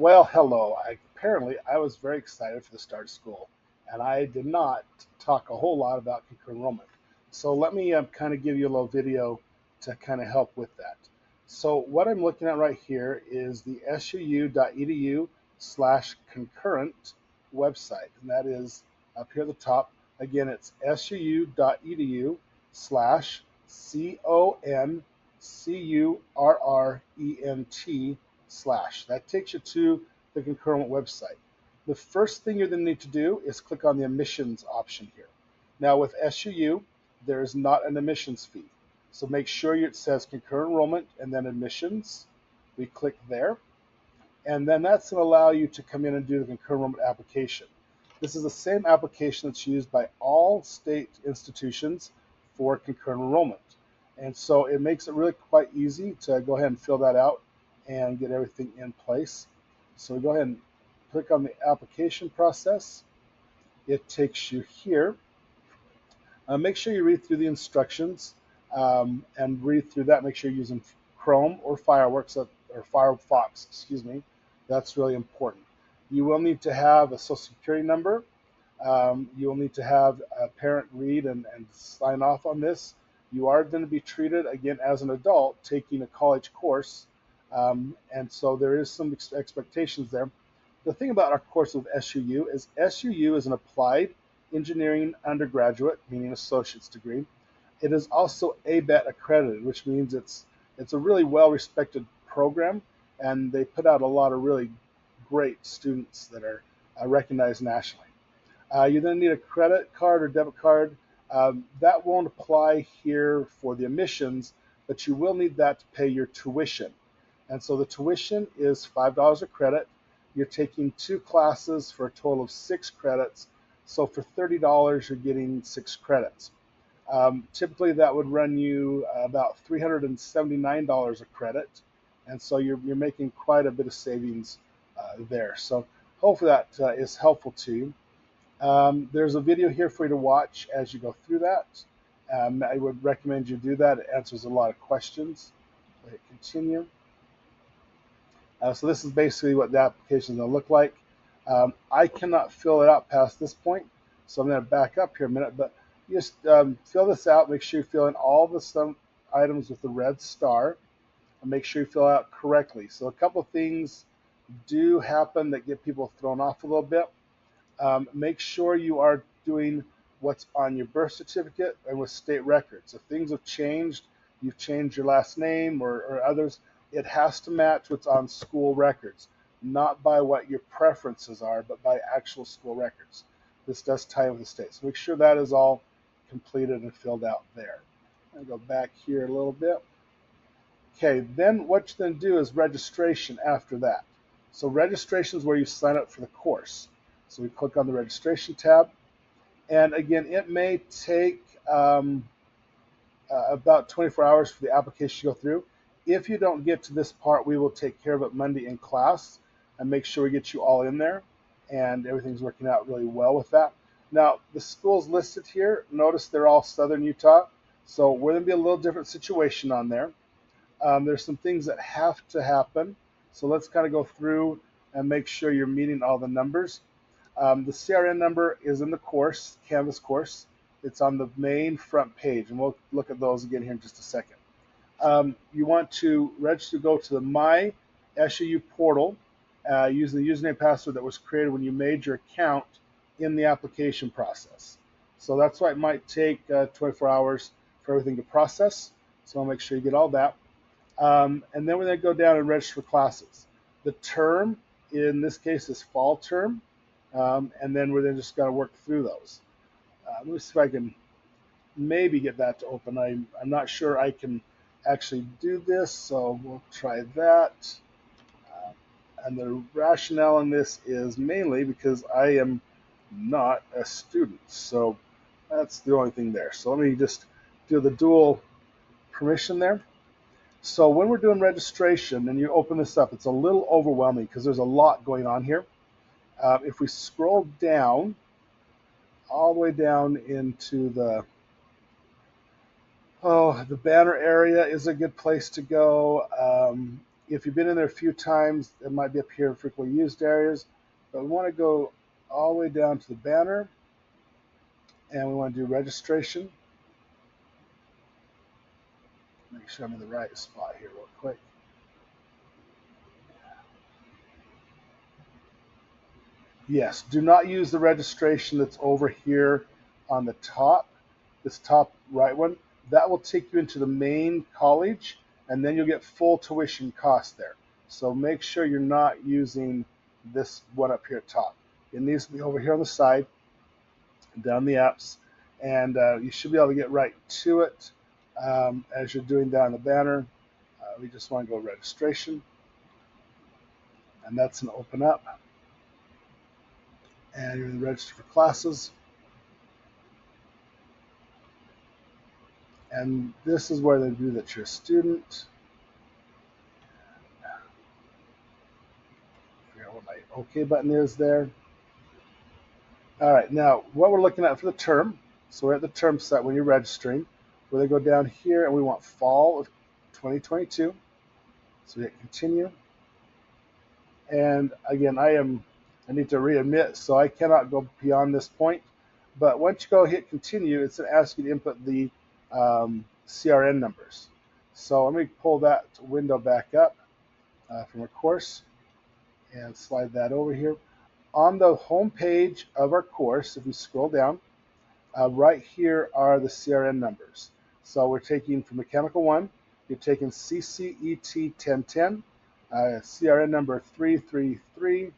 Well, hello. Apparently, I was very excited for the start of school, and I did not talk a whole lot about concurrent enrollment. So let me kind of give you a little video to kind of help with that. So what I'm looking at right here is the suu.edu/concurrent website, and that is up here at the top. Again, it's suu.edu/concurrent/. That takes you to the Concurrent website. The first thing you're going to need to do is click on the admissions option here. Now with SUU, there is not an admissions fee. So make sure it says concurrent enrollment and then admissions. We click there. And then that's going to allow you to come in and do the concurrent enrollment application. This is the same application that's used by all state institutions for concurrent enrollment. And so it makes it really quite easy to go ahead and fill that out and get everything in place. So we go ahead and click on the application process. It takes you here. Make sure you read through the instructions and read through that. Make sure you're using Chrome or Firefox, excuse me. That's really important. You will need to have a social security number. You will need to have a parent read and sign off on this. You are going to be treated, again, as an adult taking a college course. And so there is some expectations there. The thing about our course with SUU is an applied engineering undergraduate, meaning associate's degree. It is also ABET accredited, which means it's a really well-respected program, and they put out a lot of really great students that are recognized nationally. You then need a credit card or debit card. That won't apply here for the admissions, but you will need that to pay your tuition. And so the tuition is $5 a credit. You're taking 2 classes for a total of 6 credits. So for $30, you're getting 6 credits. Typically, that would run you about $379 a credit. And so you're making quite a bit of savings there. So hopefully that is helpful to you. There's a video here for you to watch as you go through that. I would recommend you do that. It answers a lot of questions. Hit continue. So this is basically what the application is going to look like. I cannot fill it out past this point, so I'm going to back up here a minute, but just fill this out. Make sure you fill in all the items with the red star, and make sure you fill out correctly. So a couple of things do happen that get people thrown off a little bit. Make sure you are doing what's on your birth certificate and with state records. If things have changed, you've changed your last name or others, it has to match what's on school records, not by what your preferences are, but by actual school records. This does tie in with the state. So make sure that is all completed and filled out there. I'll go back here a little bit. Okay, then what you then do is registration after that. So registration is where you sign up for the course. So we click on the registration tab. And again, it may take about 24 hours for the application to go through. If you don't get to this part, we will take care of it Monday in class and make sure we get you all in there, and everything's working out really well with that. Now, the schools listed here, notice they're all Southern Utah, so we're going to be a little different situation on there. There's some things that have to happen, so let's kind of go through and make sure you're meeting all the numbers. The CRN number is in the course, Canvas course. It's on the main front page, and we'll look at those again here in just a second. You want to register, go to the My SUU portal using the username and password that was created when you made your account in the application process. So that's why it might take 24 hours for everything to process. So I'll make sure you get all that. And then we're going to go down and register for classes. The term in this case is fall term, and then we're then just going to work through those. Let me see if I can maybe get that to open. I'm not sure I can actually do this, so we'll try that. And the rationale in this is mainly because I am not a student, so that's the only thing there. So let me just do the dual permission there. So when we're doing registration and you open this up, it's a little overwhelming because there's a lot going on here. If we scroll down, all the way down into the banner area is a good place to go. if you've been in there a few times, it might be up here in frequently used areas, but we want to go all the way down to the banner, and we want to do registration. Make sure I'm in the right spot here real quick. Yes, do not use the registration that's over here on the top, this top right one. That will take you into the main college, and then you'll get full tuition cost there. So make sure you're not using this one up here at top. It needs to be over here on the side, down the apps, and you should be able to get right to it as you're doing down the banner. We just want to go registration, and that's going to open up. And you're going to register for classes. And this is where they do that you're a student. Figure out what my OK button is there. All right, now what we're looking at for the term. So we're at the term set when you're registering. We're going to go down here and we want fall of 2022. So we hit continue. And again, I need to readmit, so I cannot go beyond this point. But once you go hit continue, it's going to ask you to input the CRN numbers. So let me pull that window back up from our course and slide that over here. On the home page of our course, if you scroll down, right here are the CRN numbers. So we're taking for Mechanical 1, you're taking CCET 1010, CRN number 33380,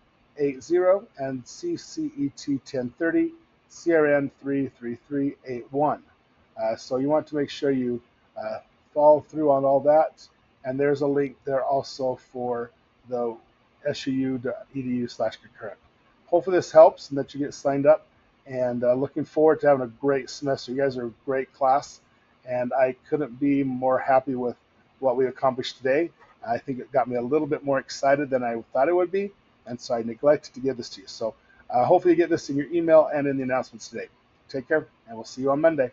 and CCET 1030, CRN 33381. So you want to make sure you follow through on all that. And there's a link there also for the SUU.edu/concurrent. Hopefully this helps and that you get signed up. And looking forward to having a great semester. You guys are a great class. And I couldn't be more happy with what we accomplished today. I think it got me a little bit more excited than I thought it would be. And so I neglected to give this to you. So hopefully you get this in your email and in the announcements today. Take care, and we'll see you on Monday.